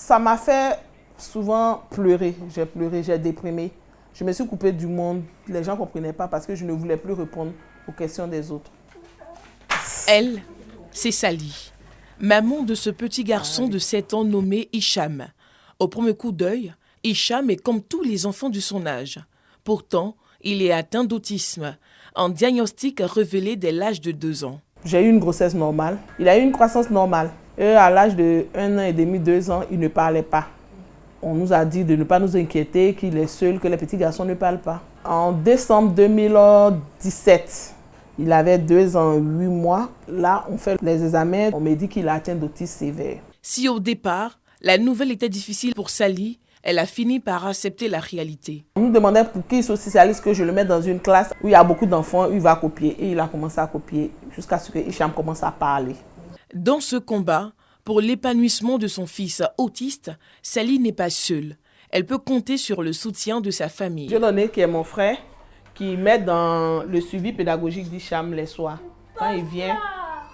Ça m'a fait souvent pleurer. J'ai pleuré, j'ai déprimé. Je me suis coupée du monde. Les gens ne comprenaient pas parce que je ne voulais plus répondre aux questions des autres. Elle, c'est Sally, maman de ce petit garçon de 7 ans nommé Hicham. Au premier coup d'œil, Hicham est comme tous les enfants de son âge. Pourtant, il est atteint d'autisme, un diagnostic révélé dès l'âge de 2 ans. J'ai eu une grossesse normale. Il a eu une croissance normale. Et à l'âge de 1 an et demi, 2 ans, il ne parlait pas. On nous a dit de ne pas nous inquiéter, qu'il est seul, que les petits garçons ne parlent pas. En décembre 2017, il avait 2 ans, 8 mois. Là, on fait les examens. On me dit qu'il a atteint d'autisme sévère. Si au départ, la nouvelle était difficile pour Sally, elle a fini par accepter la réalité. On nous demandait pour qu'il soit socialiste que je le mette dans une classe où il y a beaucoup d'enfants, où il va copier. Et il a commencé à copier jusqu'à ce que Hicham commence à parler. Dans ce combat, pour l'épanouissement de son fils autiste, Sally n'est pas seule. Elle peut compter sur le soutien de sa famille. Dieudonné, qui est mon frère, qui m'aide dans le suivi pédagogique d'Hicham les soirs. Quand il vient,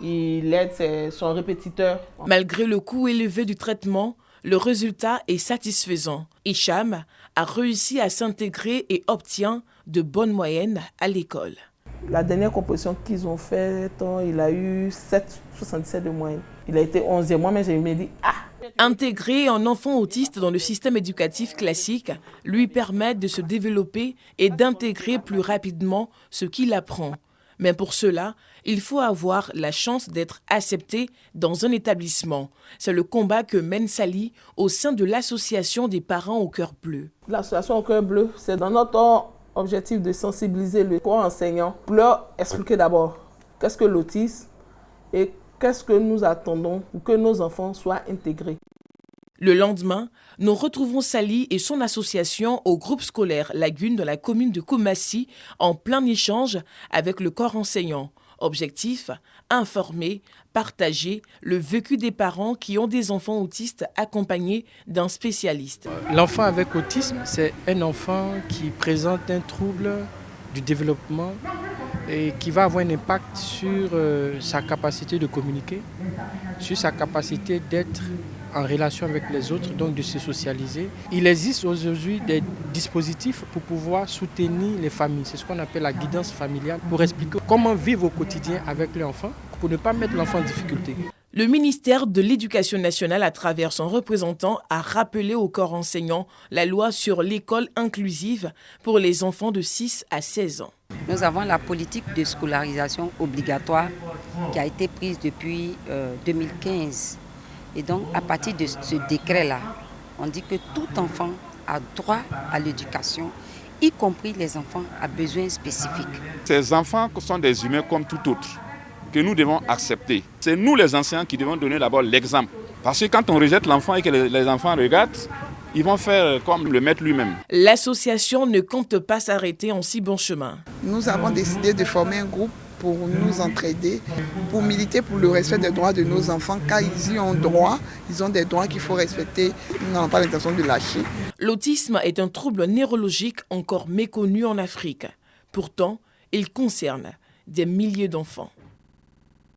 il aide son répétiteur. Malgré le coût élevé du traitement, le résultat est satisfaisant. Hicham a réussi à s'intégrer et obtient de bonnes moyennes à l'école. La dernière composition qu'ils ont faite, il a eu 7,77 de moyenne. Il a été 11e. Moi-même, je me dis, Intégrer un enfant autiste dans le système éducatif classique lui permet de se développer et d'intégrer plus rapidement ce qu'il apprend. Mais pour cela, il faut avoir la chance d'être accepté dans un établissement. C'est le combat que mène Sally au sein de l'association des parents au cœur bleu. L'association au cœur bleu, c'est dans notre objectif de sensibiliser le corps enseignant pour leur expliquer d'abord qu'est-ce que l'autisme et qu'est-ce que nous attendons pour que nos enfants soient intégrés. Le lendemain, nous retrouvons Sally et son association au groupe scolaire Lagune dans la commune de Koumassi en plein échange avec le corps enseignant. Objectif, informer, partager le vécu des parents qui ont des enfants autistes accompagnés d'un spécialiste. L'enfant avec autisme, c'est un enfant qui présente un trouble du développement et qui va avoir un impact sur sa capacité de communiquer, sur sa capacité d'être en relation avec les autres, donc de se socialiser. Il existe aujourd'hui des dispositifs pour pouvoir soutenir les familles. C'est ce qu'on appelle la guidance familiale, pour expliquer comment vivre au quotidien avec l'enfant, pour ne pas mettre l'enfant en difficulté. Le ministère de l'Éducation nationale, à travers son représentant, a rappelé au corps enseignant la loi sur l'école inclusive pour les enfants de 6 à 16 ans. Nous avons la politique de scolarisation obligatoire qui a été prise depuis 2015. Et donc, à partir de ce décret-là, on dit que tout enfant a droit à l'éducation, y compris les enfants à besoins spécifiques. Ces enfants sont des humains comme tout autre, que nous devons accepter. C'est nous les enseignants qui devons donner d'abord l'exemple. Parce que quand on rejette l'enfant et que les enfants regardent, ils vont faire comme le maître lui-même. L'association ne compte pas s'arrêter en si bon chemin. Nous avons décidé de former un groupe pour nous entraider, pour militer pour le respect des droits de nos enfants, car ils y ont droit, ils ont des droits qu'il faut respecter. Nous n'avons pas l'intention de lâcher. L'autisme est un trouble neurologique encore méconnu en Afrique. Pourtant, il concerne des milliers d'enfants.